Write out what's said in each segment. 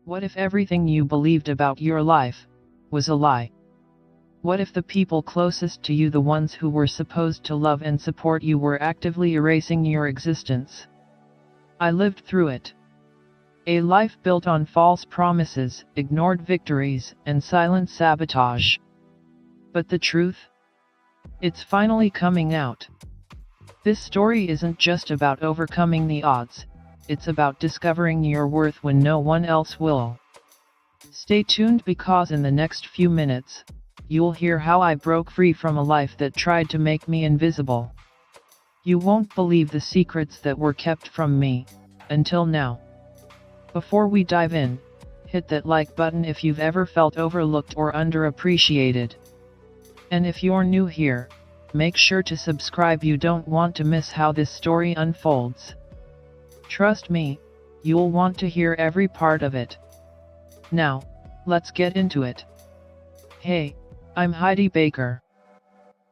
What if everything you believed about your life was a lie? What if the people closest to you, the ones who were supposed to love and support you, were actively erasing your existence? I lived through it. A life built on false promises, ignored victories, and silent sabotage. But the truth? It's finally coming out. This story isn't just about overcoming the odds, it's about discovering your worth when no one else will. Stay tuned, because in the next few minutes, you'll hear how I broke free from a life that tried to make me invisible. You won't believe the secrets that were kept from me, until now. Before we dive in, hit that like button if you've ever felt overlooked or underappreciated. And if you're new here, make sure to subscribe. You don't want to miss how this story unfolds. Trust me, you'll want to hear every part of it. Now, let's get into it. Hey, I'm Heidi Baker.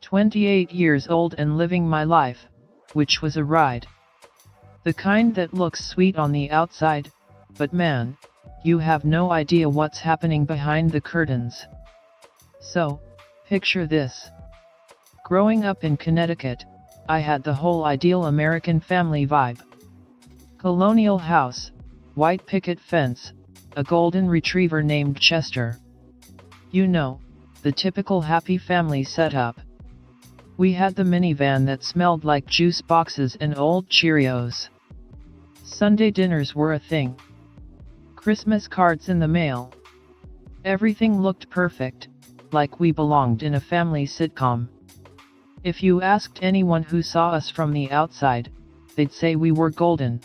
28 years old and living my life, which was a ride. The kind that looks sweet on the outside, but man, you have no idea what's happening behind the curtains. So, picture this. Growing up in Connecticut, I had the whole ideal American family vibe. Colonial house, white picket fence, a golden retriever named Chester. You know, the typical happy family setup. We had the minivan that smelled like juice boxes and old Cheerios. Sunday dinners were a thing. Christmas cards in the mail. Everything looked perfect, like we belonged in a family sitcom. If you asked anyone who saw us from the outside, they'd say we were golden.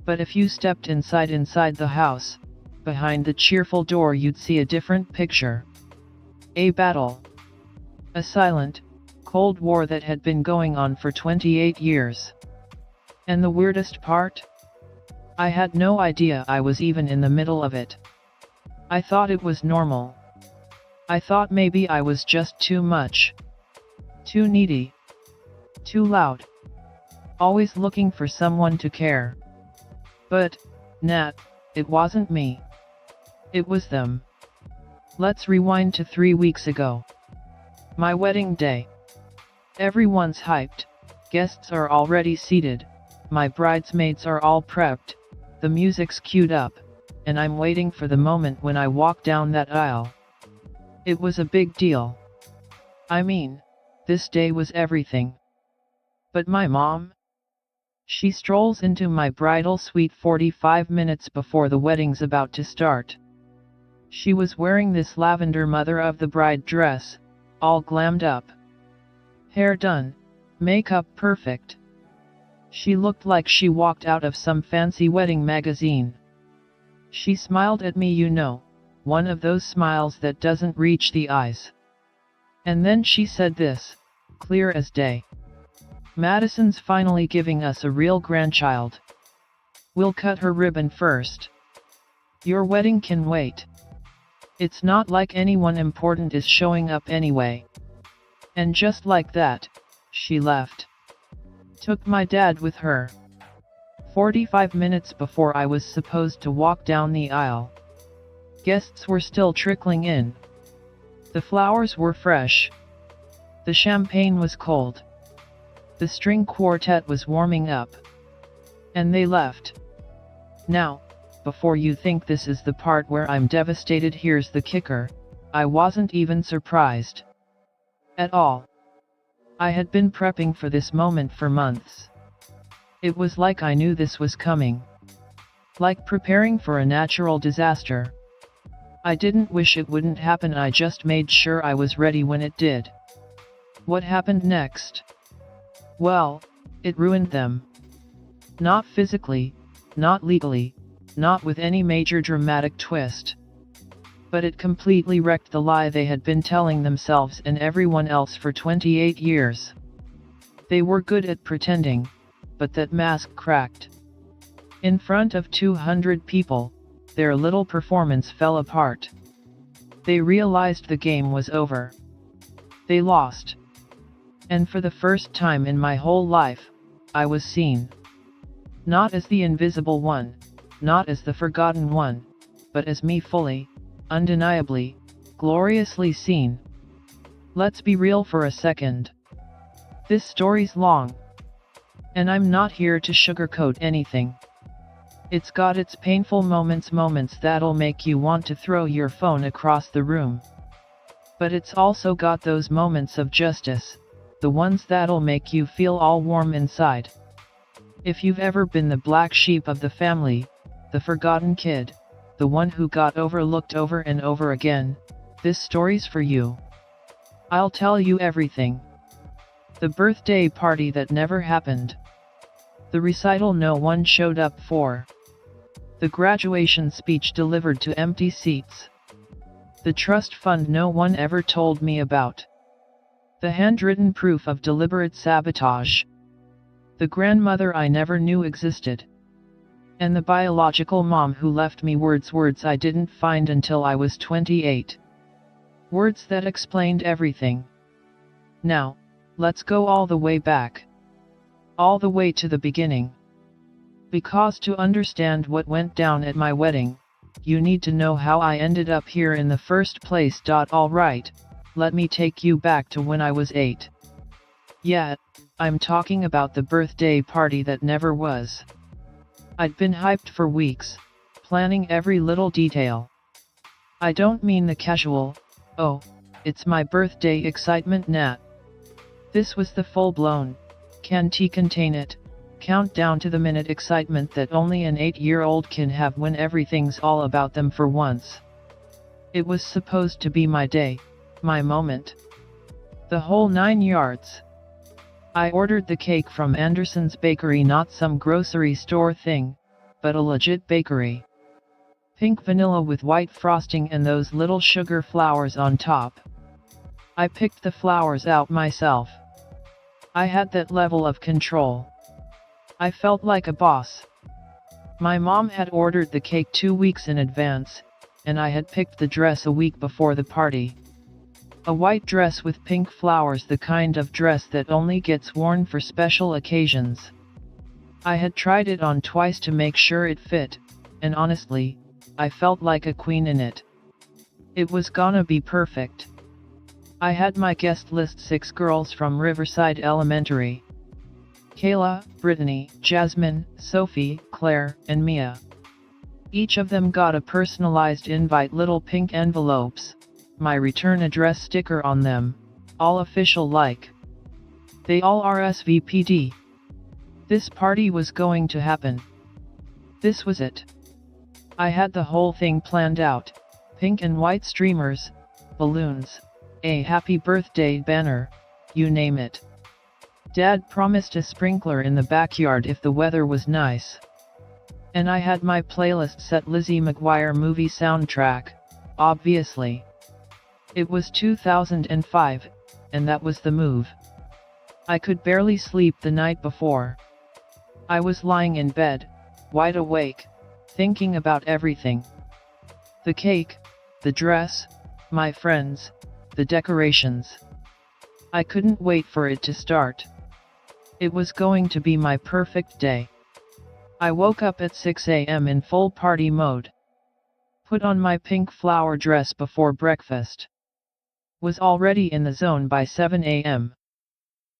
But if you stepped inside the house, behind the cheerful door, you'd see a different picture. A battle. A silent, cold war that had been going on for 28 years. And the weirdest part? I had no idea I was even in the middle of it. I thought it was normal. I thought maybe I was just too much. Too needy. Too loud. Always looking for someone to care. But, Nat, it wasn't me. It was them. Let's rewind to 3 weeks ago. My wedding day. Everyone's hyped. Guests are already seated. My bridesmaids are all prepped. The music's queued up, and I'm waiting for the moment when I walk down that aisle. It was a big deal. I mean, this day was everything. But my mom? She strolls into my bridal suite 45 minutes before the wedding's about to start. She was wearing this lavender mother of the bride dress, all glammed up. Hair done, makeup perfect. She looked like she walked out of some fancy wedding magazine. She smiled at me, you know, one of those smiles that doesn't reach the eyes. And then she said this, clear as day. Madison's finally giving us a real grandchild. We'll cut her ribbon first. Your wedding can wait. It's not like anyone important is showing up anyway. And just like that, she left. Took my dad with her. 45 minutes before I was supposed to walk down the aisle. Guests were still trickling in. The flowers were fresh. The champagne was cold. The string quartet was warming up. And they left. Now, before you think this is the part where I'm devastated, here's the kicker. I wasn't even surprised. At all. I had been prepping for this moment for months. It was like I knew this was coming. Like preparing for a natural disaster. I didn't wish it wouldn't happen, I just made sure I was ready when it did. What happened next? Well, it ruined them. Not physically, not legally, not with any major dramatic twist. But it completely wrecked the lie they had been telling themselves and everyone else for 28 years. They were good at pretending, but that mask cracked. In front of 200 people, their little performance fell apart. They realized the game was over. They lost. And for the first time in my whole life, I was seen. Not as the invisible one, not as the forgotten one, but as me fully, undeniably, gloriously seen. Let's be real for a second. This story's long. And I'm not here to sugarcoat anything. It's got its painful moments that'll make you want to throw your phone across the room. But it's also got those moments of justice, the ones that'll make you feel all warm inside. If you've ever been the black sheep of the family, the forgotten kid, the one who got overlooked over and over again, this story's for you. I'll tell you everything. The birthday party that never happened. The recital no one showed up for. The graduation speech delivered to empty seats. The trust fund no one ever told me about. The handwritten proof of deliberate sabotage. The grandmother I never knew existed. And the biological mom who left me words I didn't find until I was 28. Words that explained everything. Now, let's go all the way back. All the way to the beginning. Because to understand what went down at my wedding, you need to know how I ended up here in the first place. Alright, let me take you back to when I was 8. Yeah, I'm talking about the birthday party that never was. I'd been hyped for weeks, planning every little detail. I don't mean the casual, oh, it's my birthday excitement Nat. This was the full-blown, can't contain it, countdown to the minute excitement that only an 8-year-old can have when everything's all about them for once. It was supposed to be my day, my moment. The whole 9 yards. I ordered the cake from Anderson's bakery, not some grocery store thing, but a legit bakery. Pink vanilla with white frosting and those little sugar flowers on top. I picked the flowers out myself. I had that level of control. I felt like a boss. My mom had ordered the cake 2 weeks in advance, and I had picked the dress a week before the party. A white dress with pink flowers, the kind of dress that only gets worn for special occasions. I had tried it on twice to make sure it fit, and honestly, I felt like a queen in it. It was gonna be perfect. I had my guest list: 6 girls from Riverside Elementary. Kayla, Brittany, Jasmine, Sophie, Claire, and Mia. Each of them got a personalized invite, little pink envelopes, my return address sticker on them, all official like. They all RSVP'd. This party was going to happen. This was it. I had the whole thing planned out, pink and white streamers, balloons, a happy birthday banner, you name it. Dad promised a sprinkler in the backyard if the weather was nice. And I had my playlist set: Lizzie McGuire movie soundtrack, obviously. It was 2005, and that was the move. I could barely sleep the night before. I was lying in bed, wide awake, thinking about everything. The cake, the dress, my friends, the decorations. I couldn't wait for it to start. It was going to be my perfect day. I woke up at 6 a.m. in full party mode. Put on my pink flower dress before breakfast. Was already in the zone by 7 a.m.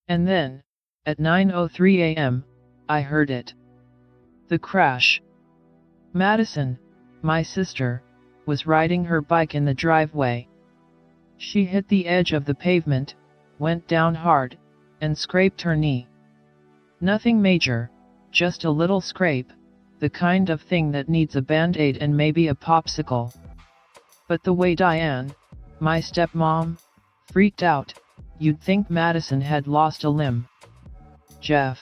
And then, at 9:03 a.m., I heard it. The crash. Madison, my sister, was riding her bike in the driveway. She hit the edge of the pavement, went down hard, and scraped her knee. Nothing major, just a little scrape, the kind of thing that needs a band-aid and maybe a popsicle. But the way Diane, my stepmom, freaked out, you'd think Madison had lost a limb. Jeff,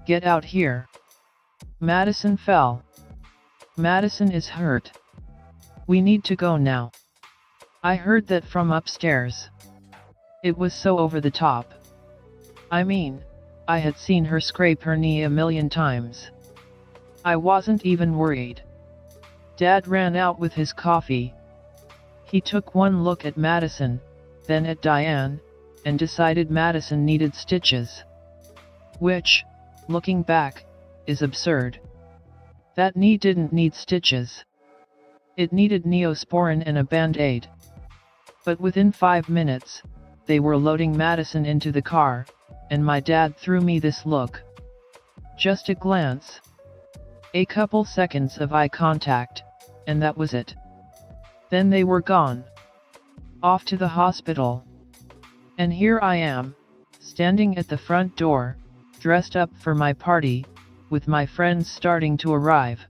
get out here. Madison fell. Madison is hurt. We need to go now. I heard that from upstairs. It was so over the top. I mean, I had seen her scrape her knee a million times. I wasn't even worried. Dad ran out with his coffee. He took one look at Madison, then at Diane, and decided Madison needed stitches. Which, looking back, is absurd. That knee didn't need stitches. It needed Neosporin and a band-aid. But within 5 minutes, they were loading Madison into the car, and my dad threw me this look. Just a glance. A couple seconds of eye contact, and that was it. Then they were gone. Off to the hospital. And here I am, standing at the front door, dressed up for my party, with my friends starting to arrive.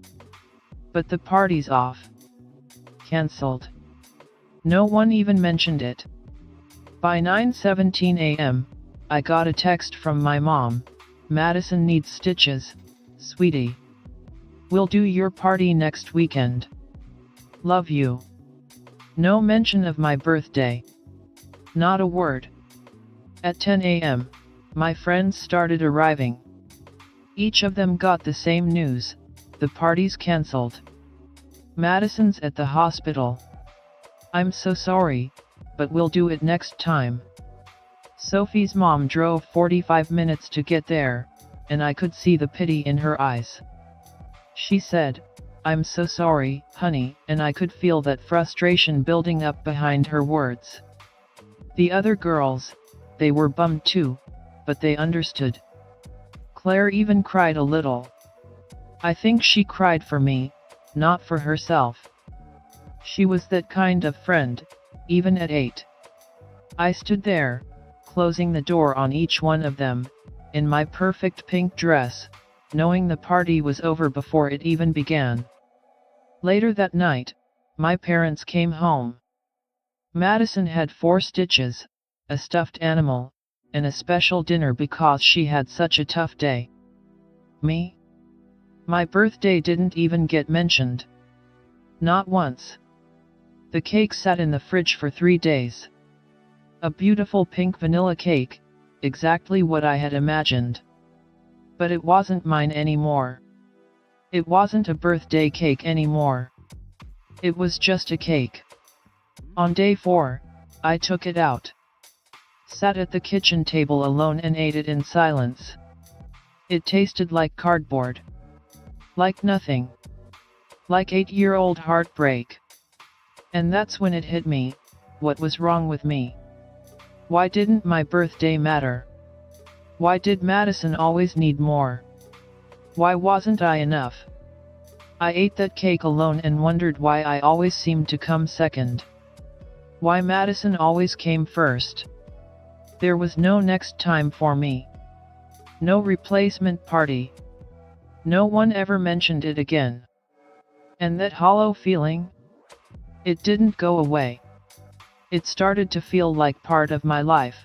But the party's off. Cancelled. No one even mentioned it. By 9:17 a.m., I got a text from my mom. Madison needs stitches, sweetie. We'll do your party next weekend. Love you. No mention of my birthday. Not a word. At 10 a.m., my friends started arriving. Each of them got the same news: the party's cancelled. Madison's at the hospital. I'm so sorry, but we'll do it next time. Sophie's mom drove 45 minutes to get there, and I could see the pity in her eyes. She said, "I'm so sorry, honey," and I could feel that frustration building up behind her words. The other girls, they were bummed too, but they understood. Claire even cried a little. I think she cried for me, not for herself. She was that kind of friend, even at 8. I stood there, closing the door on each one of them, in my perfect pink dress, knowing the party was over before it even began. Later that night, my parents came home. Madison had 4 stitches, a stuffed animal, and a special dinner because she had such a tough day. Me? My birthday didn't even get mentioned. Not once. The cake sat in the fridge for 3 days. A beautiful pink vanilla cake, exactly what I had imagined. But it wasn't mine anymore. It wasn't a birthday cake anymore. It was just a cake. On day 4, I took it out. Sat at the kitchen table alone and ate it in silence. It tasted like cardboard. Like nothing. Like 8-year-old heartbreak. And that's when it hit me, what was wrong with me? Why didn't my birthday matter? Why did Madison always need more? Why wasn't I enough? I ate that cake alone and wondered why I always seemed to come second. Why Madison always came first. There was no next time for me. No replacement party. No one ever mentioned it again. And that hollow feeling? It didn't go away. It started to feel like part of my life,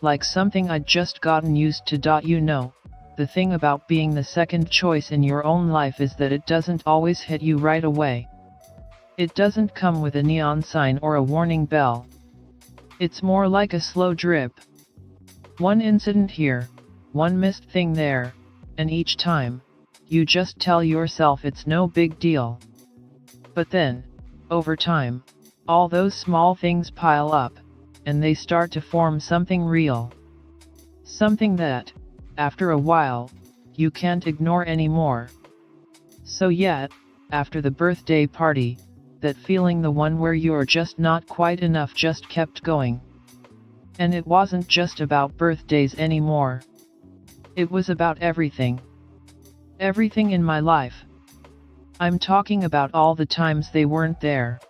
like something I'd just gotten used to. You know, the thing about being the second choice in your own life is that it doesn't always hit you right away. It doesn't come with a neon sign or a warning bell. It's more like a slow drip. One incident here, one missed thing there, and each time, you just tell yourself it's no big deal. But then, over time, all those small things pile up, and they start to form something real. Something that, after a while, you can't ignore anymore. So yet, after the birthday party, that feeling, the one where you're just not quite enough, just kept going. And it wasn't just about birthdays anymore. It was about everything. Everything in my life. I'm talking about all the times they weren't there.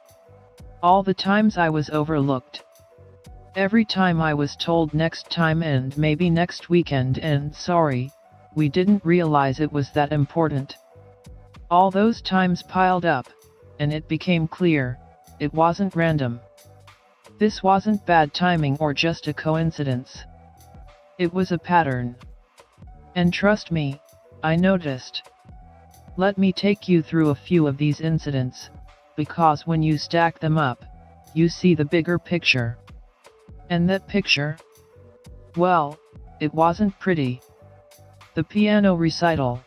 All the times I was overlooked. Every time I was told next time and maybe next weekend and sorry, we didn't realize it was that important. All those times piled up, and it became clear, it wasn't random. This wasn't bad timing or just a coincidence. It was a pattern. And trust me, I noticed. Let me take you through a few of these incidents, because when you stack them up, you see the bigger picture. And that picture? Well, it wasn't pretty. The piano recital.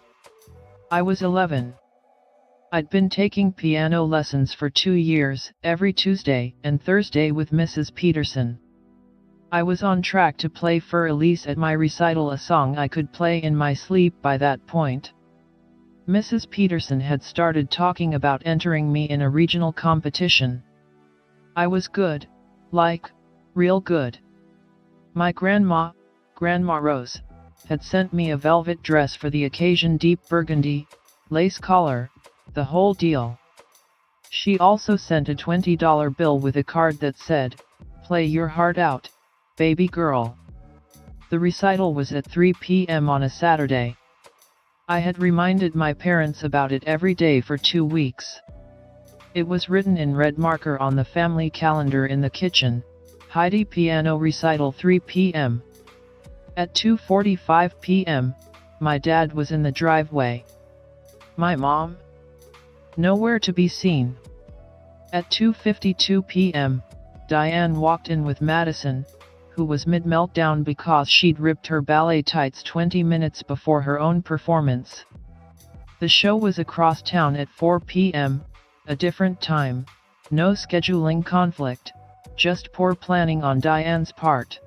I was 11. I'd been taking piano lessons for 2 years, every Tuesday and Thursday with Mrs. Peterson. I was on track to play for Elise at my recital, a song I could play in my sleep by that point. Mrs. Peterson had started talking about entering me in a regional competition. I was good, like, real good. My Grandma Rose, had sent me a velvet dress for the occasion, deep burgundy, lace collar, the whole deal. She also sent a $20 bill with a card that said, "Play your heart out, baby girl." The recital was at 3 p.m. on a Saturday. I had reminded my parents about it every day for 2 weeks. It was written in red marker on the family calendar in the kitchen, Heidi piano recital 3 p.m. At 2:45 p.m., my dad was in the driveway. My mom? Nowhere to be seen. At 2:52 p.m., Diane walked in with Madison, who was mid-meltdown because she'd ripped her ballet tights 20 minutes before her own performance. The show was across town at 4 p.m., a different time, no scheduling conflict, just poor planning on Diane's part.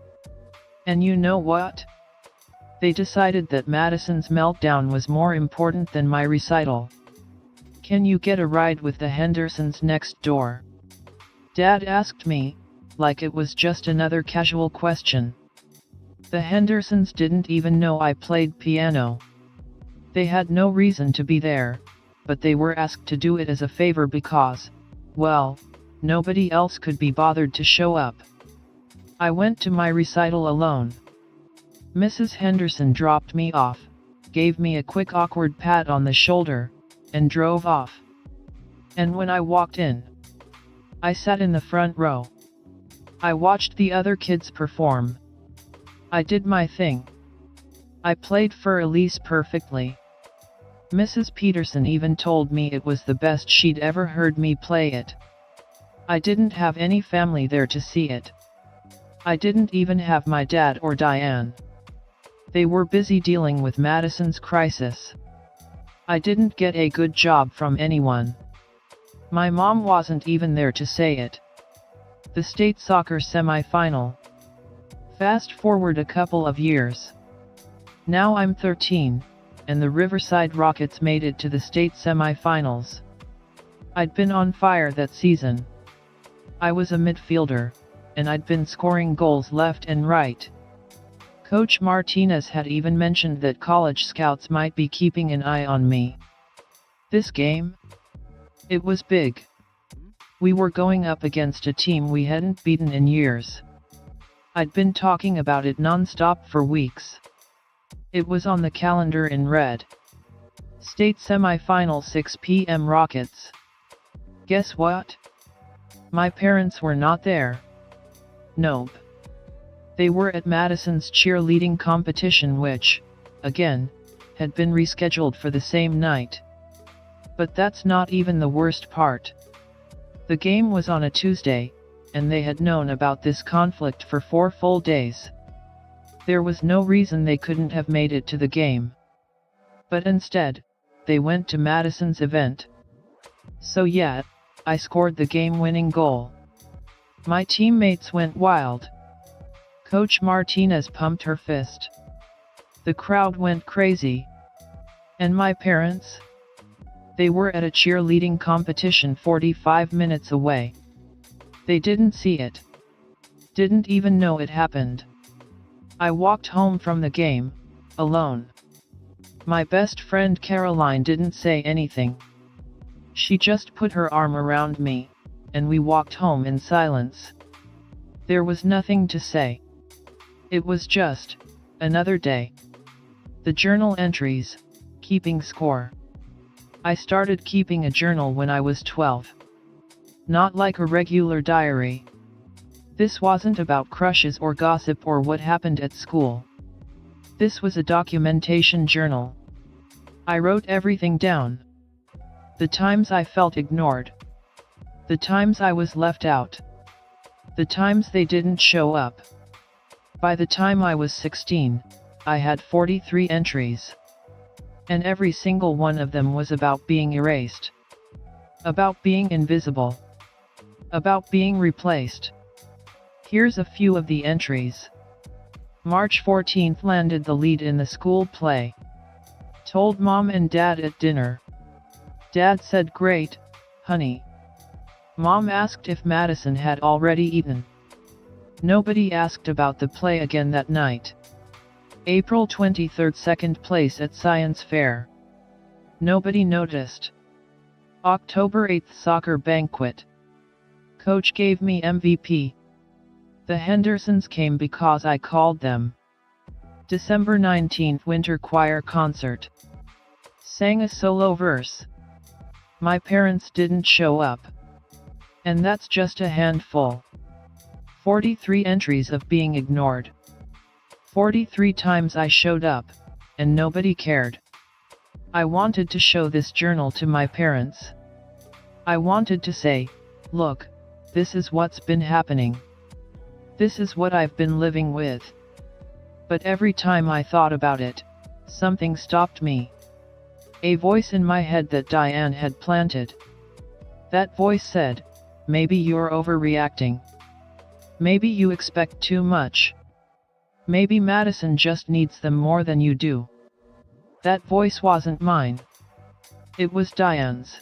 And you know what? They decided that Madison's meltdown was more important than my recital. "Can you get a ride with the Hendersons next door?" Dad asked me, like it was just another casual question. The Hendersons didn't even know I played piano. They had no reason to be there, but they were asked to do it as a favor because, well, nobody else could be bothered to show up. I went to my recital alone. Mrs. Henderson dropped me off, gave me a quick awkward pat on the shoulder, and drove off. And when I walked in, I sat in the front row. I watched the other kids perform. I did my thing. I played for Elise perfectly. Mrs. Peterson even told me it was the best she'd ever heard me play it. I didn't have any family there to see it. I didn't even have my dad or Diane. They were busy dealing with Madison's crisis. I didn't get a good job from anyone. My mom wasn't even there to say it. The state soccer semi-final. Fast forward a couple of years. Now I'm 13, and the Riverside Rockets made it to the state semi-finals. I'd been on fire that season. I was a midfielder, and I'd been scoring goals left and right. Coach Martinez had even mentioned that college scouts might be keeping an eye on me. This game? It was big. We were going up against a team we hadn't beaten in years. I'd been talking about it non-stop for weeks. It was on the calendar in red. State semi-final 6 p.m. Rockets. Guess what? My parents were not there. Nope. They were at Madison's cheerleading competition, which, again, had been rescheduled for the same night. But that's not even the worst part. The game was on a Tuesday, and they had known about this conflict for 4 full days. There was no reason they couldn't have made it to the game. But instead, they went to Madison's event. So yeah, I scored the game-winning goal. My teammates went wild. Coach Martinez pumped her fist. The crowd went crazy. And my parents? They were at a cheerleading competition 45 minutes away. They didn't see it. Didn't even know it happened. I walked home from the game, alone. My best friend Caroline didn't say anything. She just put her arm around me, and we walked home in silence. There was nothing to say. It was just another day. The journal entries, keeping score. I started keeping a journal when I was 12. Not like a regular diary. This wasn't about crushes or gossip or what happened at school. This was a documentation journal. I wrote everything down. The times I felt ignored. The times I was left out. The times they didn't show up. By the time I was 16, I had 43 entries. And every single one of them was about being erased. About being invisible. About being replaced. Here's a few of the entries. March 14th landed the lead in the school play. Told Mom and Dad at dinner. Dad said great, honey. Mom asked if Madison had already eaten. Nobody asked about the play again that night. April 23, second place at Science Fair. Nobody noticed. October 8, soccer banquet. Coach gave me MVP. The Hendersons came because I called them. December 19, winter choir concert. Sang a solo verse. My parents didn't show up. And that's just a handful. 43 entries of being ignored. 43 times I showed up, and nobody cared. I wanted to show this journal to my parents. I wanted to say, look, this is what's been happening. This is what I've been living with. But every time I thought about it, something stopped me. A voice in my head that Diane had planted. That voice said, maybe you're overreacting. Maybe you expect too much. Maybe Madison just needs them more than you do. That voice wasn't mine. It was Diane's.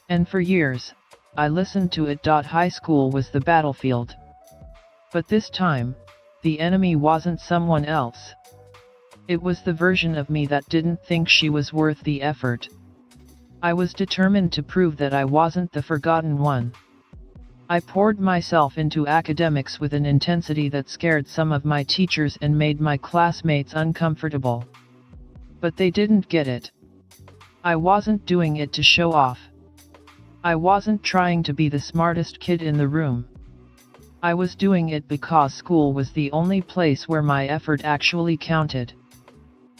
And for years, I listened to it. High school was the battlefield. But this time, the enemy wasn't someone else. It was the version of me that didn't think she was worth the effort. I was determined to prove that I wasn't the forgotten one. I poured myself into academics with an intensity that scared some of my teachers and made my classmates uncomfortable. But they didn't get it. I wasn't doing it to show off. I wasn't trying to be the smartest kid in the room. I was doing it because school was the only place where my effort actually counted.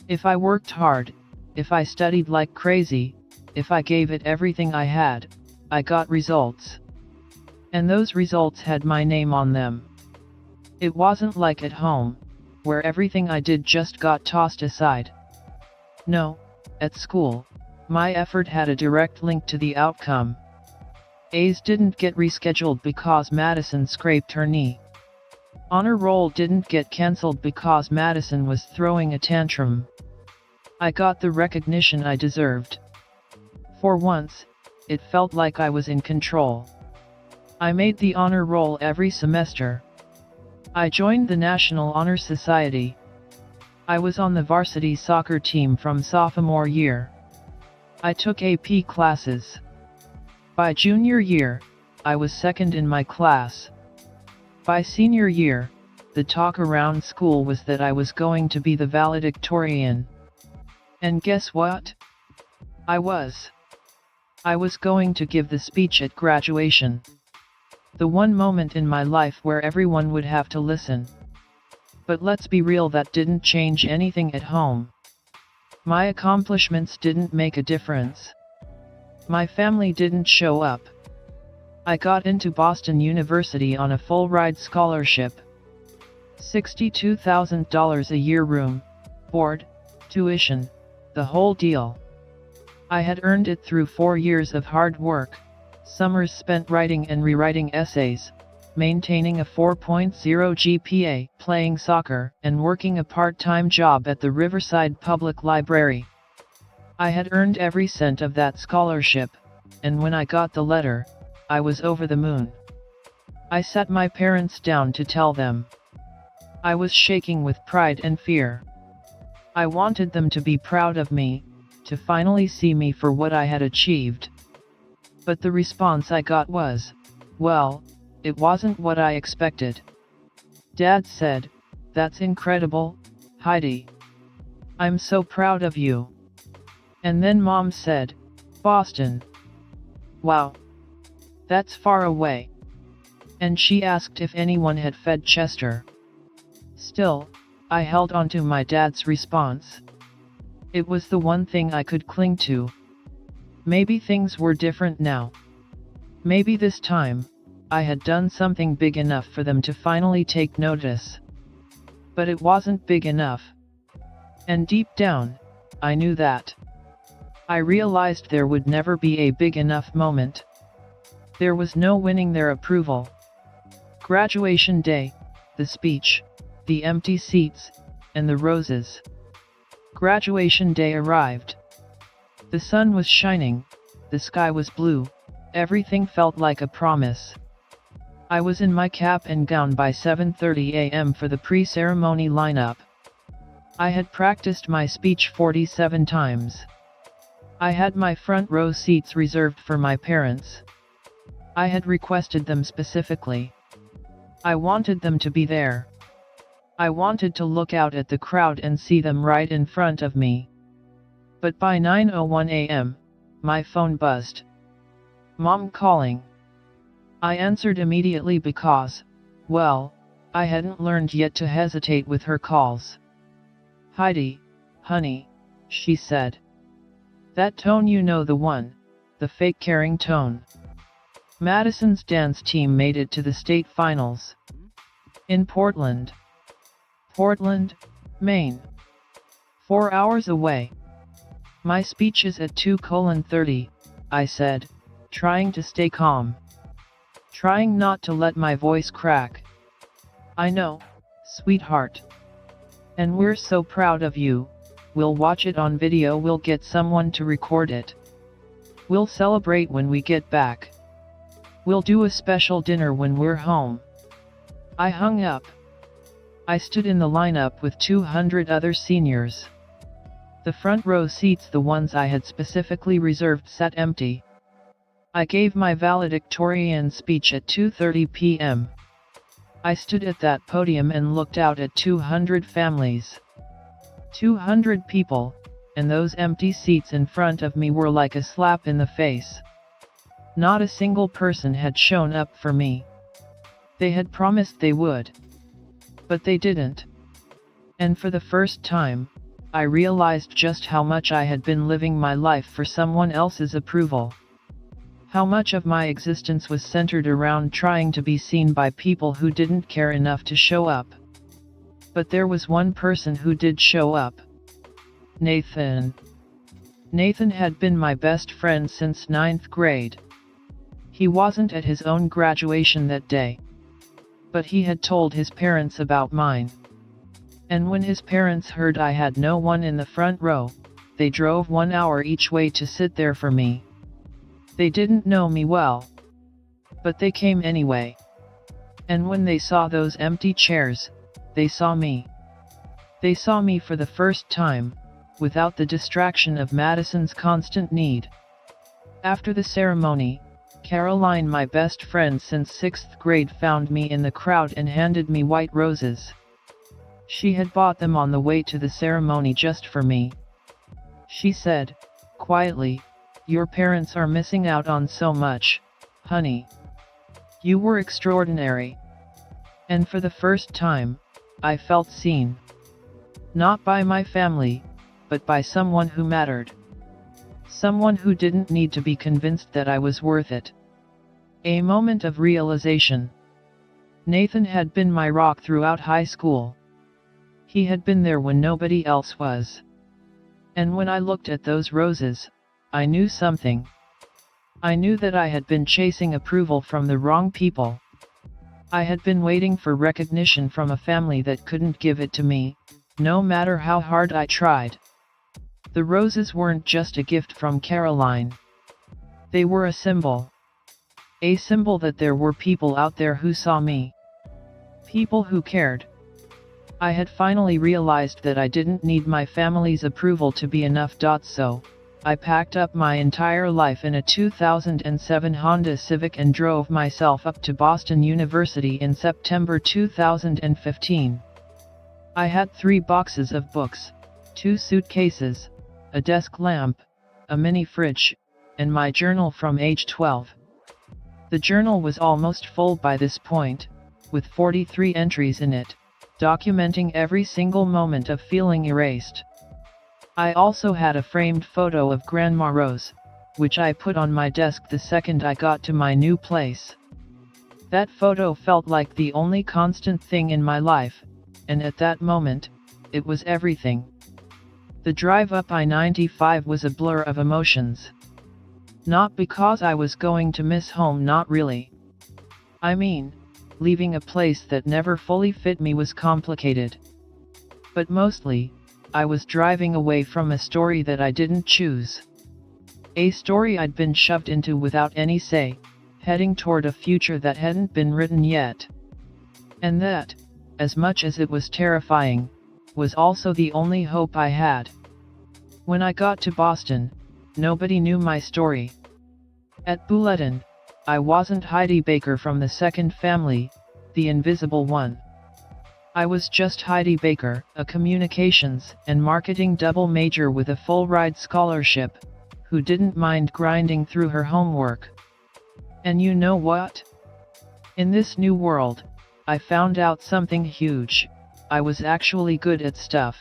If I worked hard, if I studied like crazy, if I gave it everything I had, I got results. And those results had my name on them. It wasn't like at home, where everything I did just got tossed aside. No, at school, my effort had a direct link to the outcome. A's didn't get rescheduled because Madison scraped her knee. Honor roll didn't get cancelled because Madison was throwing a tantrum. I got the recognition I deserved. For once, it felt like I was in control. I made the honor roll every semester. I joined the National Honor Society. I was on the varsity soccer team from sophomore year. I took AP classes. By junior year, I was second in my class. By senior year, the talk around school was that I was going to be the valedictorian. And guess what? I was. I was going to give the speech at graduation. The one moment in my life where everyone would have to listen. But let's be real, that didn't change anything at home. My accomplishments didn't make a difference. My family didn't show up. I got into Boston University on a full-ride scholarship. $62,000 a year, room, board, tuition, the whole deal. I had earned it through 4 years of hard work, summers spent writing and rewriting essays, maintaining a 4.0 GPA, playing soccer, and working a part-time job at the Riverside Public Library. I had earned every cent of that scholarship, and when I got the letter, I was over the moon. I sat my parents down to tell them. I was shaking with pride and fear. I wanted them to be proud of me, to finally see me for what I had achieved. But the response I got was, well, it wasn't what I expected. Dad said, "That's incredible, Heidi. I'm so proud of you." And then Mom said, "Boston. Wow. That's far away." And she asked if anyone had fed Chester. Still, I held on to my dad's response. It was the one thing I could cling to. Maybe things were different now. Maybe this time, I had done something big enough for them to finally take notice. But it wasn't big enough. And deep down, I knew that. I realized there would never be a big enough moment. There was no winning their approval. Graduation day, the speech, the empty seats, and the roses. Graduation day arrived. The sun was shining, the sky was blue, everything felt like a promise. I was in my cap and gown by 7:30 a.m. for the pre-ceremony lineup. I had practiced my speech 47 times. I had my front row seats reserved for my parents. I had requested them specifically. I wanted them to be there. I wanted to look out at the crowd and see them right in front of me. But by 9:01 a.m., my phone buzzed. Mom calling. I answered immediately because, well, I hadn't learned yet to hesitate with her calls. Heidi, honey, she said. That tone, you know, the one, the fake caring tone. Madison's dance team made it to the state finals. In Portland, Maine. 4 hours away. My speech is at 2:30, I said, trying to stay calm. Trying not to let my voice crack. I know, sweetheart. And we're so proud of you, we'll watch it on video, we'll get someone to record it. We'll celebrate when we get back. We'll do a special dinner when we're home. I hung up. I stood in the lineup with 200 other seniors. The front row seats, the ones I had specifically reserved, sat empty. I gave my valedictorian speech at 2:30 p.m. I stood at that podium and looked out at 200 families. 200 people, and those empty seats in front of me were like a slap in the face. Not a single person had shown up for me. They had promised they would. But they didn't. And for the first time, I realized just how much I had been living my life for someone else's approval. How much of my existence was centered around trying to be seen by people who didn't care enough to show up. But there was one person who did show up. Nathan. Nathan had been my best friend since 9th grade. He wasn't at his own graduation that day. But he had told his parents about mine. And when his parents heard I had no one in the front row, they drove 1 hour each way to sit there for me. They didn't know me well. But they came anyway. And when they saw those empty chairs, they saw me. They saw me for the first time, without the distraction of Madison's constant need. After the ceremony, Caroline, my best friend since 6th grade, found me in the crowd and handed me white roses. She had bought them on the way to the ceremony just for me. She said, quietly, "Your parents are missing out on so much, honey. You were extraordinary." And for the first time, I felt seen. Not by my family, but by someone who mattered. Someone who didn't need to be convinced that I was worth it. A moment of realization. Nathan had been my rock throughout high school. He had been there when nobody else was. And when I looked at those roses, I knew something. I knew that I had been chasing approval from the wrong people. I had been waiting for recognition from a family that couldn't give it to me, no matter how hard I tried. The roses weren't just a gift from Caroline. They were a symbol. A symbol that there were people out there who saw me. People who cared. I had finally realized that I didn't need my family's approval to be enough. So, I packed up my entire life in a 2007 Honda Civic and drove myself up to Boston University in September 2015. I had 3 boxes of books, 2 suitcases, a desk lamp, a mini fridge, and my journal from age 12. The journal was almost full by this point, with 43 entries in it, documenting every single moment of feeling erased. I also had a framed photo of Grandma Rose, which I put on my desk the second I got to my new place. That photo felt like the only constant thing in my life, and at that moment, it was everything. The drive up I-95 was a blur of emotions. Not because I was going to miss home, not really. I mean, leaving a place that never fully fit me was complicated. But mostly, I was driving away from a story that I didn't choose. A story I'd been shoved into without any say, heading toward a future that hadn't been written yet. And that, as much as it was terrifying, was also the only hope I had. When I got to Boston, nobody knew my story. At Bulletin, I wasn't Heidi Baker from the second family, the invisible one. I was just Heidi Baker, a communications and marketing double major with a full-ride scholarship, who didn't mind grinding through her homework. And you know what? In this new world, I found out something huge. I was actually good at stuff.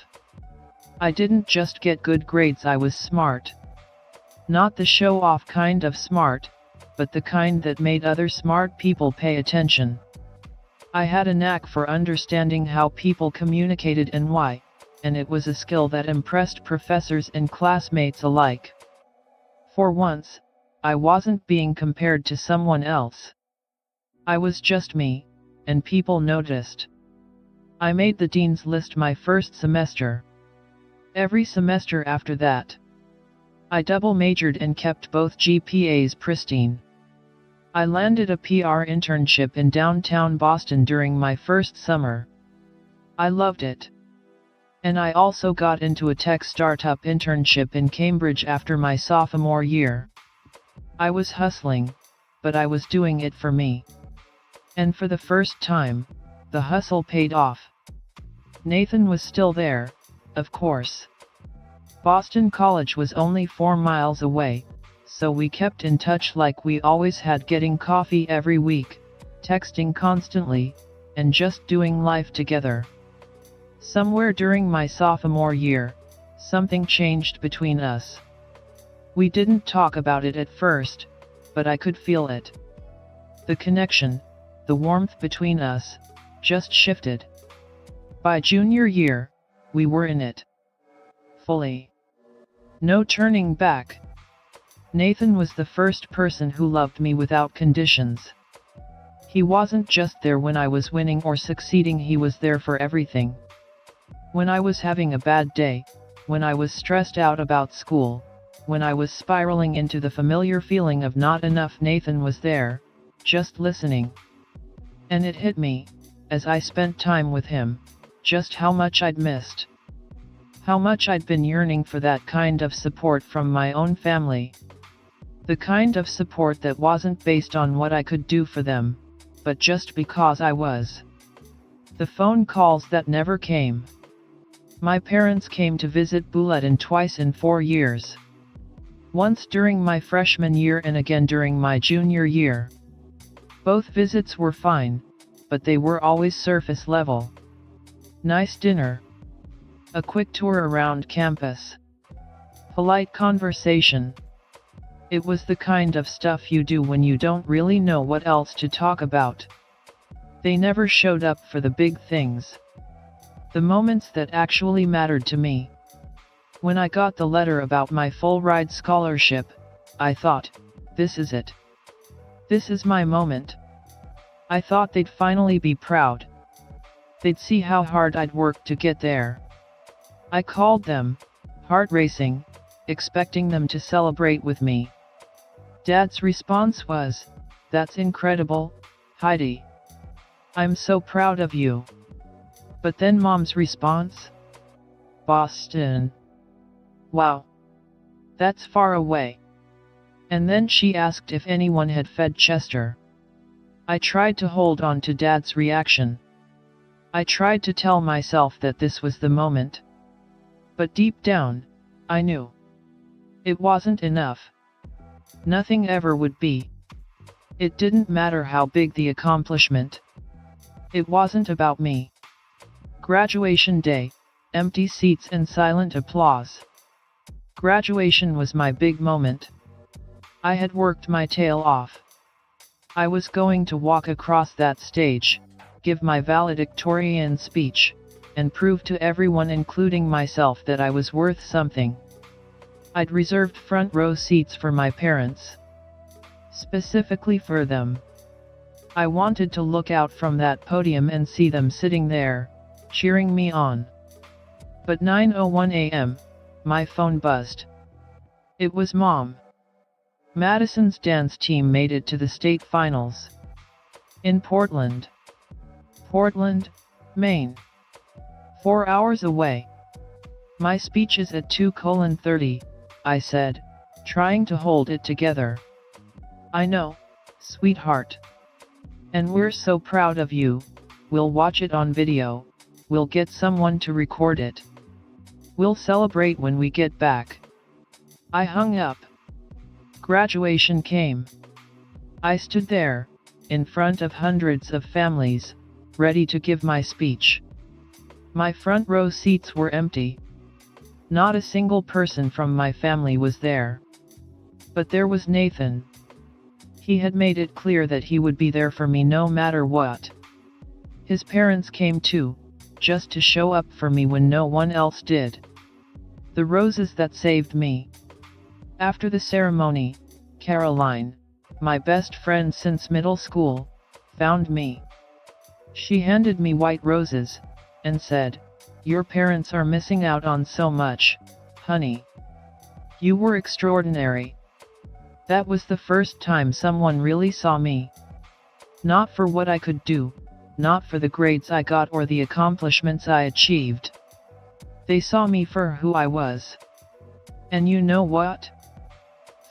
I didn't just get good grades, I was smart. Not the show-off kind of smart, but the kind that made other smart people pay attention. I had a knack for understanding how people communicated and why, and it was a skill that impressed professors and classmates alike. For once, I wasn't being compared to someone else. I was just me, and people noticed. I made the dean's list my first semester. Every semester after that, I double majored and kept both GPAs pristine. I landed a PR internship in downtown Boston during my first summer. I loved it. And I also got into a tech startup internship in Cambridge after my sophomore year. I was hustling, but I was doing it for me. And for the first time, the hustle paid off. Nathan was still there, of course. Boston College was only 4 miles away, so we kept in touch like we always had, getting coffee every week, texting constantly, and just doing life together. Somewhere during my sophomore year, something changed between us. We didn't talk about it at first, but I could feel it. The connection, the warmth between us, just shifted. By junior year, we were in it. Fully. No turning back. Nathan was the first person who loved me without conditions. He wasn't just there when I was winning or succeeding, he was there for everything. When I was having a bad day, when I was stressed out about school, when I was spiraling into the familiar feeling of not enough, Nathan was there, just listening. And it hit me, as I spent time with him, just how much I'd missed. How much I'd been yearning for that kind of support from my own family. The kind of support that wasn't based on what I could do for them, but just because I was. The phone calls that never came. My parents came to visit Bulletin twice in 4 years. Once during my freshman year and again during my junior year. Both visits were fine, but they were always surface level. Nice dinner. A quick tour around campus. Polite conversation. It was the kind of stuff you do when you don't really know what else to talk about. They never showed up for the big things. The moments that actually mattered to me. When I got the letter about my full-ride scholarship, I thought, this is it. This is my moment. I thought they'd finally be proud. They'd see how hard I'd worked to get there. I called them, heart racing, expecting them to celebrate with me. Dad's response was, "That's incredible, Heidi. I'm so proud of you." But then Mom's response? "Boston. Wow. That's far away." And then she asked if anyone had fed Chester. I tried to hold on to Dad's reaction. I tried to tell myself that this was the moment. But deep down, I knew. It wasn't enough. Nothing ever would be. It didn't matter how big the accomplishment. It wasn't about me. Graduation day, empty seats and silent applause. Graduation was my big moment. I had worked my tail off. I was going to walk across that stage, give my valedictorian speech, and prove to everyone, including myself, that I was worth something. I'd reserved front row seats for my parents. Specifically for them. I wanted to look out from that podium and see them sitting there, cheering me on. But 9:01 a.m., my phone buzzed. It was Mom. Madison's dance team made it to the state finals. In Portland, Maine. 4 hours away. My speech is at 2:30, I said, trying to hold it together. I know, sweetheart. And we're so proud of you, we'll watch it on video, we'll get someone to record it. We'll celebrate when we get back. I hung up. Graduation came. I stood there, in front of hundreds of families, ready to give my speech. My front row seats were empty. Not a single person from my family was there. But there was Nathan. He had made it clear that he would be there for me no matter what. His parents came too, just to show up for me when no one else did. The roses that saved me. After the ceremony, Caroline, my best friend since middle school, found me. She handed me white roses, and said, "Your parents are missing out on so much, honey. You were extraordinary." That was the first time someone really saw me. Not for what I could do, not for the grades I got or the accomplishments I achieved. They saw me for who I was. And you know what?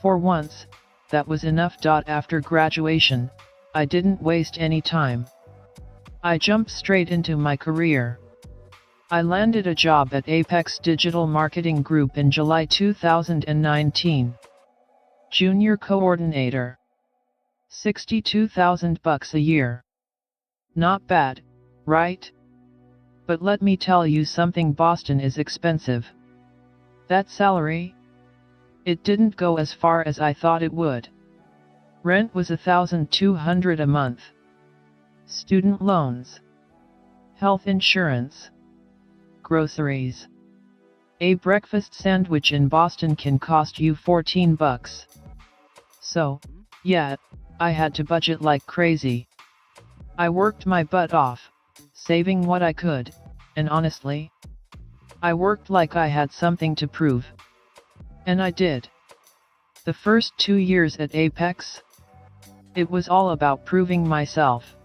For once, that was enough. After graduation, I didn't waste any time. I jumped straight into my career. I landed a job at Apex Digital Marketing Group in July 2019. Junior coordinator. $62,000 a year. Not bad, right? But let me tell you something, Boston is expensive. That salary? It didn't go as far as I thought it would. Rent was $1,200 a month. Student loans. Health insurance. Groceries. A breakfast sandwich in Boston can cost you $14. So, yeah, I had to budget like crazy. I worked my butt off, saving what I could, and honestly, I worked like I had something to prove. And I did. The first 2 years at Apex, it was all about proving myself.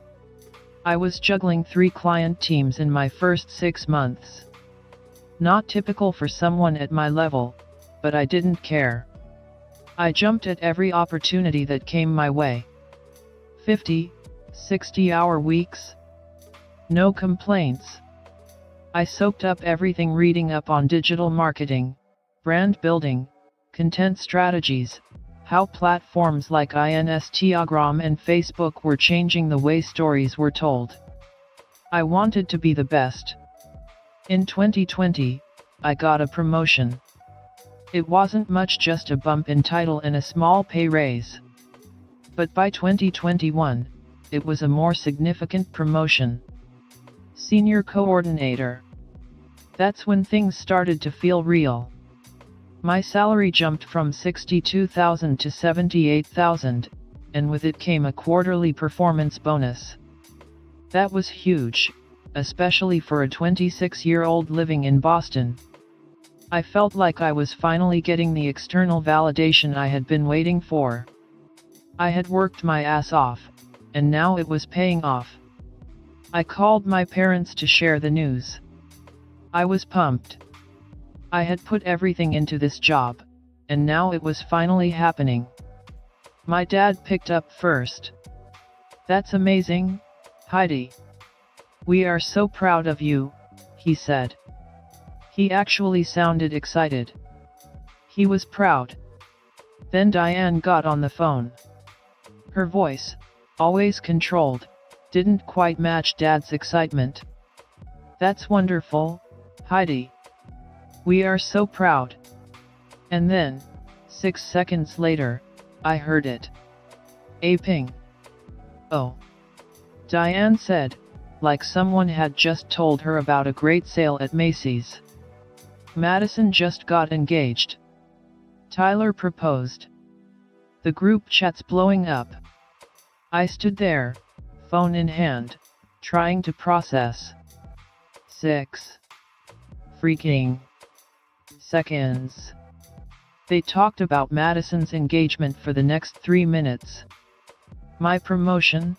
I was juggling 3 client teams in my first 6 months. Not typical for someone at my level, but I didn't care. I jumped at every opportunity that came my way. 50, 60-hour weeks? No complaints. I soaked up everything, reading up on digital marketing, brand building, content strategies, how platforms like Instagram and Facebook were changing the way stories were told. I wanted to be the best. In 2020, I got a promotion. It wasn't much, just a bump in title and a small pay raise. But by 2021, it was a more significant promotion. Senior coordinator. That's when things started to feel real. My salary jumped from $62,000 to $78,000, and with it came a quarterly performance bonus. That was huge, especially for a 26-year-old living in Boston. I felt like I was finally getting the external validation I had been waiting for. I had worked my ass off, and now it was paying off. I called my parents to share the news. I was pumped. I had put everything into this job, and now it was finally happening. My dad picked up first. "That's amazing, Heidi. We are so proud of you," he said. He actually sounded excited. He was proud. Then Diane got on the phone. Her voice, always controlled, didn't quite match Dad's excitement. "That's wonderful, Heidi. We are so proud." And then, 6 seconds later, I heard it. A ping. "Oh," Diane said, like someone had just told her about a great sale at Macy's. "Madison just got engaged. Tyler proposed." The group chat's blowing up. I stood there, phone in hand, trying to process. 6, freaking seconds. They talked about Madison's engagement for the next 3 minutes. My promotion?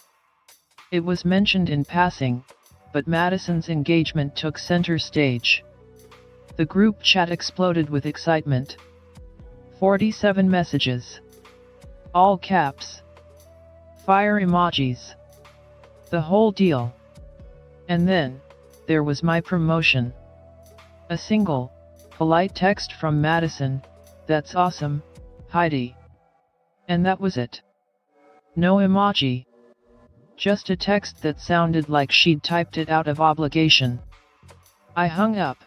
It was mentioned in passing, but Madison's engagement took center stage. The group chat exploded with excitement. 47 messages. All caps. Fire emojis. The whole deal. And then, there was my promotion. A single, polite text from Madison, "That's awesome, Heidi." And that was it. No emoji. Just a text that sounded like she'd typed it out of obligation. I hung up,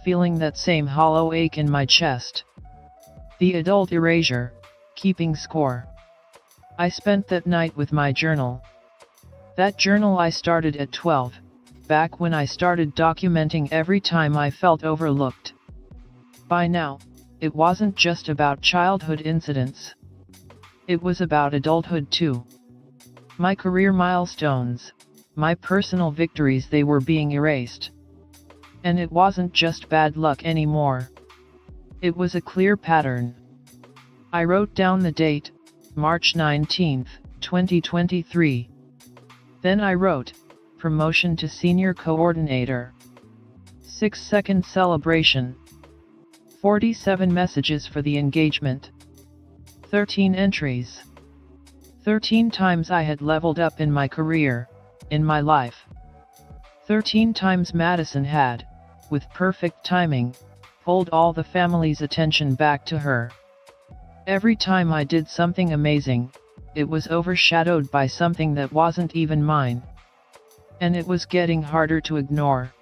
feeling that same hollow ache in my chest. The adult erasure, keeping score. I spent that night with my journal. That journal I started at 12, back when I started documenting every time I felt overlooked. By now, it wasn't just about childhood incidents. It was about adulthood too. My career milestones, my personal victories, they were being erased. And it wasn't just bad luck anymore. It was a clear pattern. I wrote down the date, March 19, 2023. Then I wrote, promotion to senior coordinator. 6-second celebration. 47 messages for the engagement. 13 entries. 13 times I had leveled up in my career, in my life. 13 times Madison had, with perfect timing, pulled all the family's attention back to her. Every time I did something amazing, it was overshadowed by something that wasn't even mine. And it was getting harder to ignore.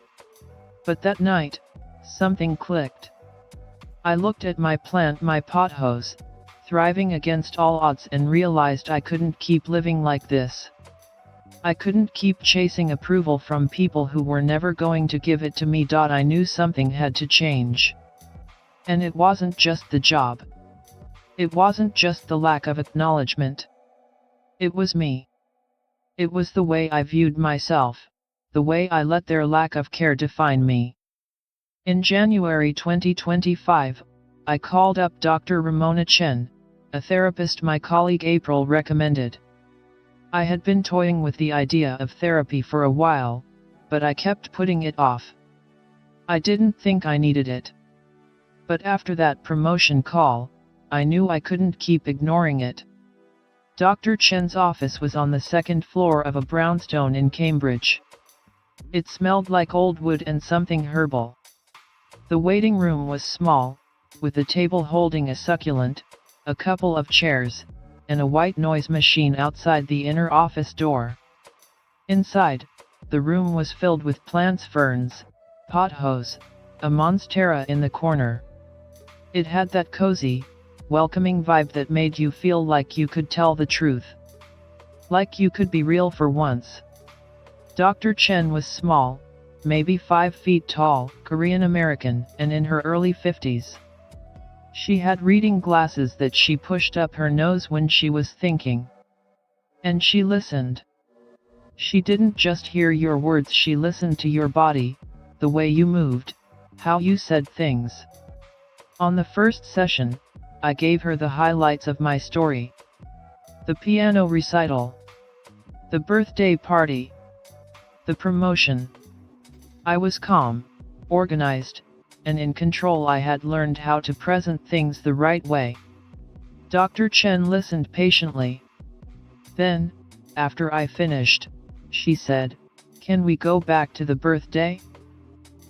But that night, something clicked. I looked at my plant, my pothose, thriving against all odds, and realized I couldn't keep living like this. I couldn't keep chasing approval from people who were never going to give it to me. I knew something had to change. And it wasn't just the job. It wasn't just the lack of acknowledgement. It was me. It was the way I viewed myself, the way I let their lack of care define me. In January 2025, I called up Dr. Ramona Chen, a therapist my colleague April recommended. I had been toying with the idea of therapy for a while, but I kept putting it off. I didn't think I needed it. But after that promotion call, I knew I couldn't keep ignoring it. Dr. Chen's office was on the second floor of a brownstone in Cambridge. It smelled like old wood and something herbal. The waiting room was small, with a table holding a succulent, a couple of chairs, and a white noise machine outside the inner office door. Inside, the room was filled with plants, ferns, pothos, a monstera in the corner. It had that cozy, welcoming vibe that made you feel like you could tell the truth. Like you could be real for once. Dr. Chen was small, maybe 5 feet tall, Korean American, and in her early 50s. She had reading glasses that she pushed up her nose when she was thinking. And she listened. She didn't just hear your words, she listened to your body, the way you moved, how you said things. On the first session, I gave her the highlights of my story. The piano recital. The birthday party. The promotion. I was calm, organized, and in control. I had learned how to present things the right way. Dr. Chen listened patiently. Then, after I finished, she said, "Can we go back to the birthday?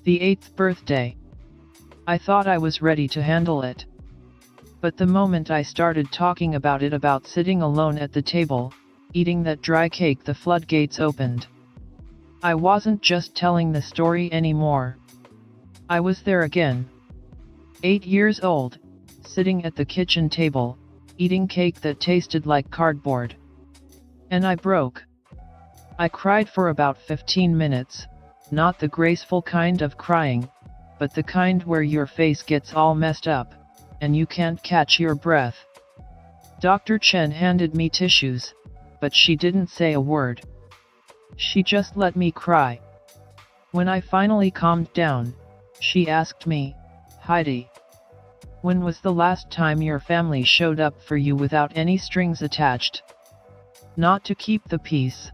The 8th birthday." I thought I was ready to handle it. But the moment I started talking about it, about sitting alone at the table, eating that dry cake, the floodgates opened. I wasn't just telling the story anymore. I was there again. 8 years old, sitting at the kitchen table, eating cake that tasted like cardboard. And I broke. I cried for about 15 minutes, not the graceful kind of crying, but the kind where your face gets all messed up, and you can't catch your breath. Dr. Chen handed me tissues, but she didn't say a word. She just let me cry. When I finally calmed down, She asked me, "Heidi, when was the last time your family showed up for you without any strings attached? Not to keep the peace.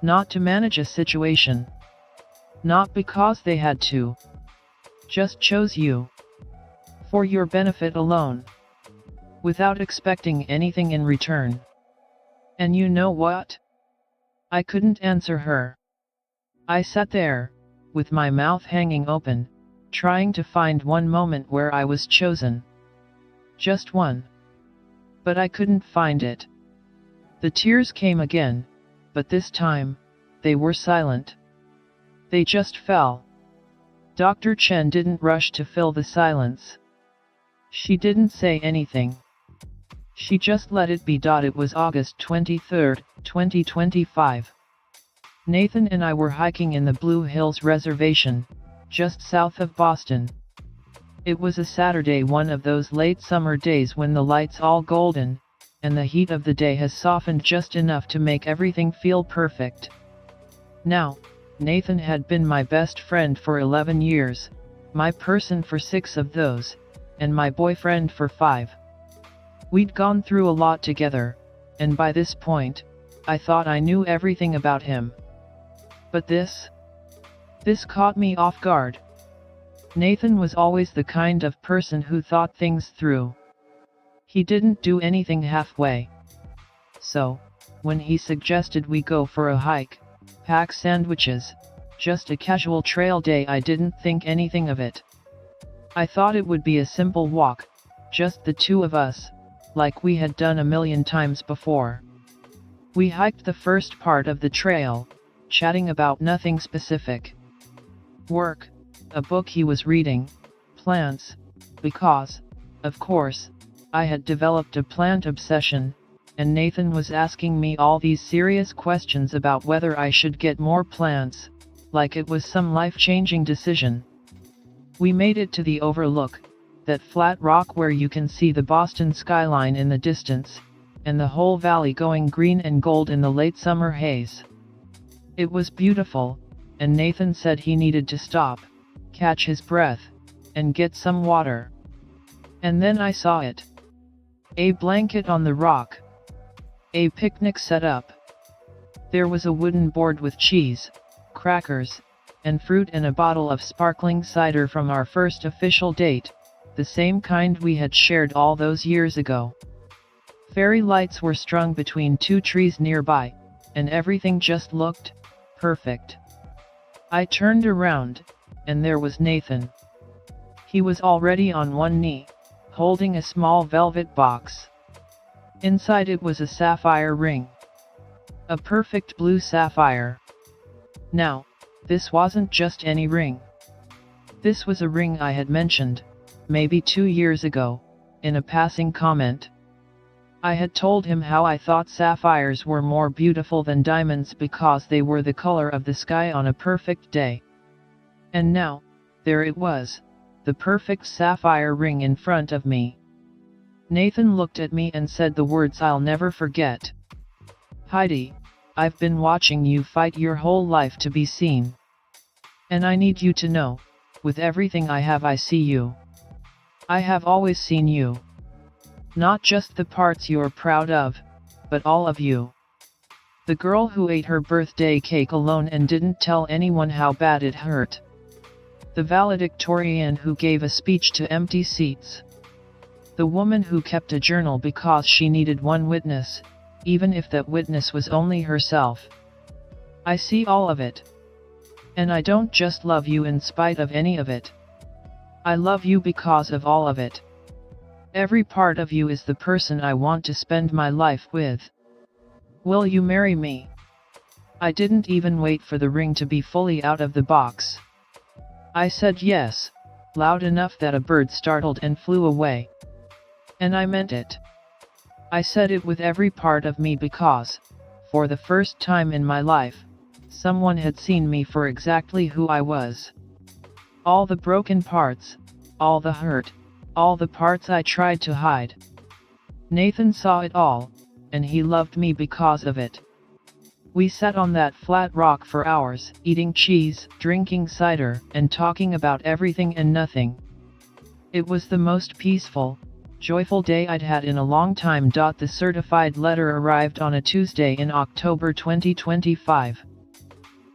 Not to manage a situation. Not because they had to. Just chose you. For your benefit alone. Without expecting anything in return." And you know what? I couldn't answer her. I sat there, with my mouth hanging open, trying to find one moment where I was chosen. Just one. But I couldn't find it. The tears came again, but this time, they were silent. They just fell. Dr. Chen didn't rush to fill the silence. She didn't say anything. She just let it be. It was August 23, 2025. Nathan and I were hiking in the Blue Hills Reservation, just south of Boston. It was a Saturday, one of those late summer days when the lights all golden, and the heat of the day has softened just enough to make everything feel perfect. Now, Nathan had been my best friend for 11 years, my person for 6 of those, and my boyfriend for 5. We'd gone through a lot together, and by this point, I thought I knew everything about him. But this caught me off guard. Nathan was always the kind of person who thought things through. He didn't do anything halfway. So, when he suggested we go for a hike, pack sandwiches, just a casual trail day, I didn't think anything of it. I thought it would be a simple walk, just the two of us, like we had done a million times before. We hiked the first part of the trail, chatting about nothing specific. Work, a book he was reading, plants, because, of course, I had developed a plant obsession, and Nathan was asking me all these serious questions about whether I should get more plants, like it was some life-changing decision. We made it to the overlook, that flat rock where you can see the Boston skyline in the distance, and the whole valley going green and gold in the late summer haze. It was beautiful, and Nathan said he needed to stop, catch his breath, and get some water. And then I saw it. A blanket on the rock. A picnic set up. There was a wooden board with cheese, crackers, and fruit, and a bottle of sparkling cider from our first official date, the same kind we had shared all those years ago. Fairy lights were strung between 2 trees nearby, and everything just looked perfect. I turned around, and there was Nathan. He was already on one knee, holding a small velvet box. Inside it was a sapphire ring. A perfect blue sapphire. Now, this wasn't just any ring. This was a ring I had mentioned, maybe 2 years ago, in a passing comment. I had told him how I thought sapphires were more beautiful than diamonds because they were the color of the sky on a perfect day. And now, there it was, the perfect sapphire ring in front of me. Nathan looked at me and said the words I'll never forget. "Heidi, I've been watching you fight your whole life to be seen. And I need you to know, with everything I have, I see you. I have always seen you. Not just the parts you're proud of, but all of you. The girl who ate her birthday cake alone and didn't tell anyone how bad it hurt. The valedictorian who gave a speech to empty seats. The woman who kept a journal because she needed one witness, even if that witness was only herself. I see all of it. And I don't just love you in spite of any of it. I love you because of all of it. Every part of you is the person I want to spend my life with. Will you marry me?" I didn't even wait for the ring to be fully out of the box. I said yes, loud enough that a bird startled and flew away. And I meant it. I said it with every part of me because, for the first time in my life, someone had seen me for exactly who I was. All the broken parts, all the hurt, all the parts I tried to hide. Nathan saw it all, and he loved me because of it. We sat on that flat rock for hours, eating cheese, drinking cider, and talking about everything and nothing. It was the most peaceful, joyful day I'd had in a long time. The certified letter arrived on a Tuesday in October 2025.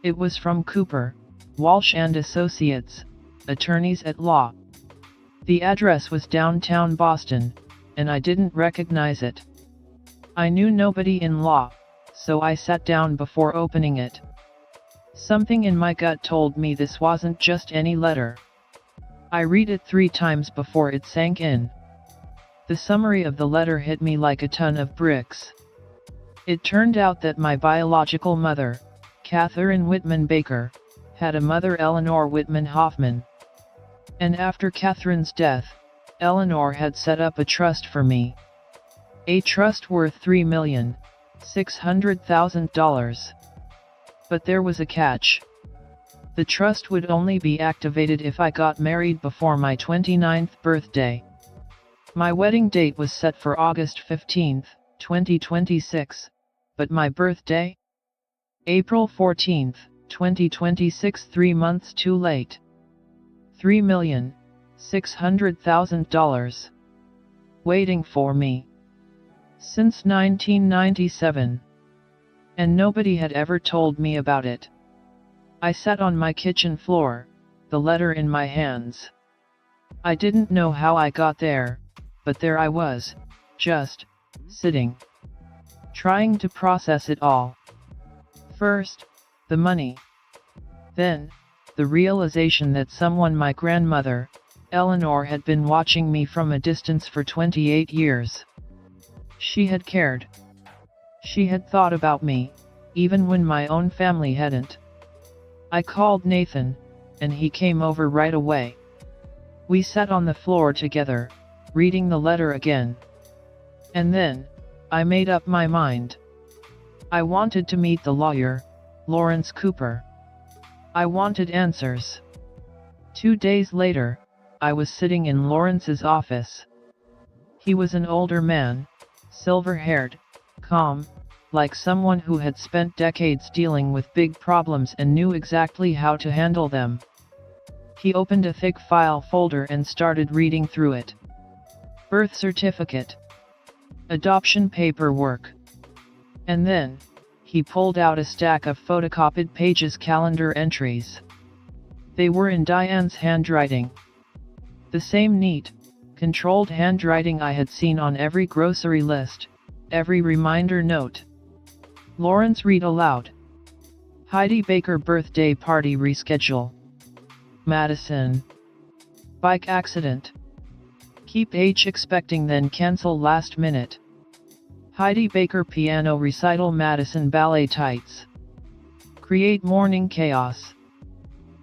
It was from Cooper, Walsh and Associates, attorneys at law. The address was downtown Boston, and I didn't recognize it. I knew nobody in law, so I sat down before opening it. Something in my gut told me this wasn't just any letter. I read it 3 times before it sank in. The summary of the letter hit me like a ton of bricks. It turned out that my biological mother, Catherine Whitman Baker, had a mother, Eleanor Whitman Hoffman. And after Catherine's death, Eleanor had set up a trust for me. A trust worth $3,600,000. But there was a catch. The trust would only be activated if I got married before my 29th birthday. My wedding date was set for August 15, 2026, but my birthday? April 14, 2026, 3 months too late. $3,600,000. Waiting for me. Since 1997. And nobody had ever told me about it. I sat on my kitchen floor, the letter in my hands. I didn't know how I got there, but there I was, just sitting, trying to process it all. First, the money. Then, the realization that someone, my grandmother, Eleanor, had been watching me from a distance for 28 years. She had cared. She had thought about me, even when my own family hadn't. I called Nathan, and he came over right away. We sat on the floor together, reading the letter again. And then, I made up my mind. I wanted to meet the lawyer, Lawrence Cooper. I wanted answers. 2 days later, I was sitting in Lawrence's office. He was an older man, silver-haired, calm, like someone who had spent decades dealing with big problems and knew exactly how to handle them. He opened a thick file folder and started reading through it. Birth certificate. Adoption paperwork. And then, he pulled out a stack of photocopied pages, calendar entries. They were in Diane's handwriting. The same neat, controlled handwriting I had seen on every grocery list, every reminder note. Lawrence read aloud. Heidi Baker birthday party reschedule. Madison. Bike accident. Keep H expecting then cancel last minute. Heidi Baker piano recital, Madison ballet tights. Create morning chaos.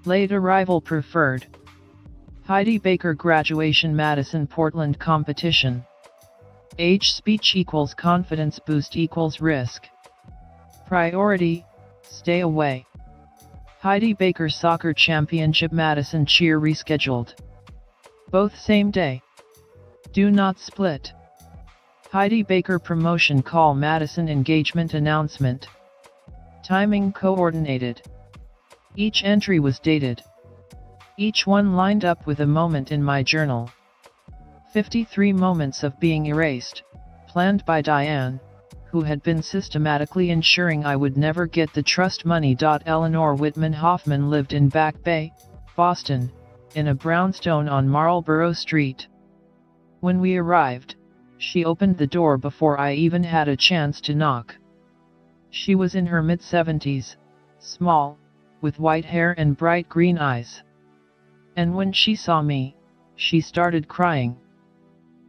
Late arrival preferred. Heidi Baker graduation, Madison Portland competition. H speech equals confidence boost equals risk. Priority, stay away. Heidi Baker soccer championship, Madison cheer rescheduled. Both same day. Do not split. Heidi Baker promotion call, Madison engagement announcement. Timing coordinated. Each entry was dated. Each one lined up with a moment in my journal. 53 moments of being erased, planned by Diane, who had been systematically ensuring I would never get the trust money. Eleanor Whitman Hoffman lived in Back Bay, Boston, in a brownstone on Marlborough Street. When we arrived, she opened the door before I even had a chance to knock. She was in her mid-70s, small, with white hair and bright green eyes. And when she saw me, she started crying.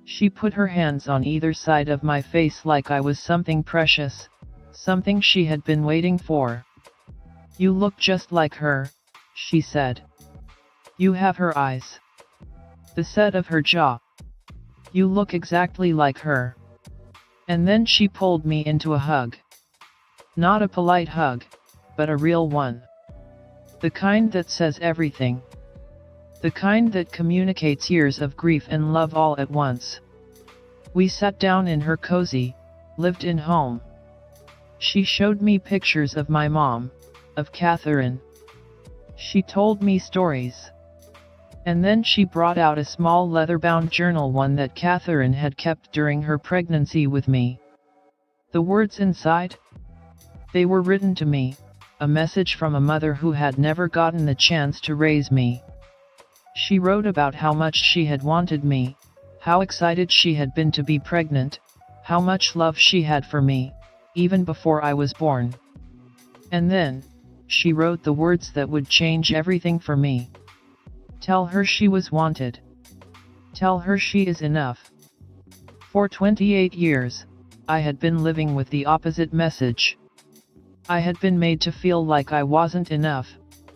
She put her hands on either side of my face like I was something precious, something she had been waiting for. You look just like her, she said. You have her eyes. The set of her jaw. You look exactly like her. And then she pulled me into a hug. Not a polite hug, but a real one. The kind that says everything. The kind that communicates years of grief and love all at once. We sat down in her cozy, lived-in home. She showed me pictures of my mom, of Catherine. She told me stories. And then she brought out a small leather-bound journal, one that Catherine had kept during her pregnancy with me. The words inside? They were written to me, a message from a mother who had never gotten the chance to raise me. She wrote about how much she had wanted me, how excited she had been to be pregnant, how much love she had for me, even before I was born. And then, she wrote the words that would change everything for me. Tell her she was wanted. Tell her she is enough. For 28 years, I had been living with the opposite message. I had been made to feel like I wasn't enough,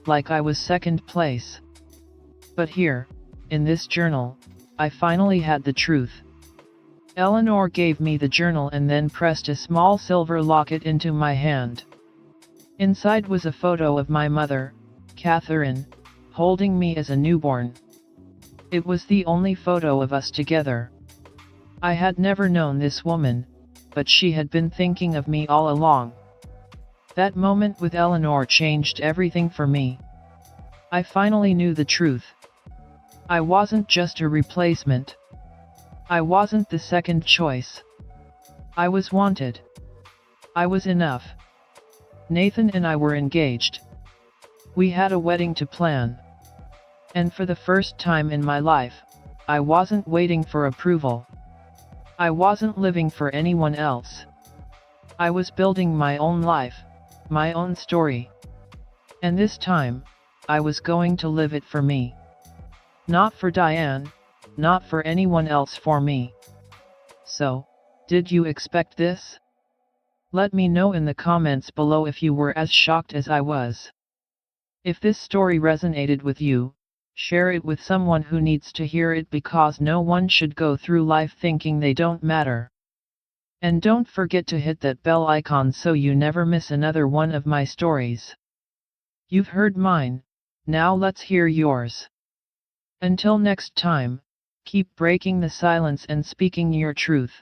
like I was second place. But here, in this journal, I finally had the truth. Eleanor gave me the journal and then pressed a small silver locket into my hand. Inside was a photo of my mother, Catherine, holding me as a newborn. It was the only photo of us together. I had never known this woman, but she had been thinking of me all along. That moment with Eleanor changed everything for me. I finally knew the truth. I wasn't just a replacement. I wasn't the second choice. I was wanted. I was enough. Nathan and I were engaged. We had a wedding to plan. And for the first time in my life, I wasn't waiting for approval. I wasn't living for anyone else. I was building my own life, my own story. And this time, I was going to live it for me. Not for Diane, not for anyone else, for me. So, did you expect this? Let me know in the comments below if you were as shocked as I was. If this story resonated with you, share it with someone who needs to hear it, because no one should go through life thinking they don't matter. And don't forget to hit that bell icon so you never miss another one of my stories. You've heard mine, now let's hear yours. Until next time, keep breaking the silence and speaking your truth.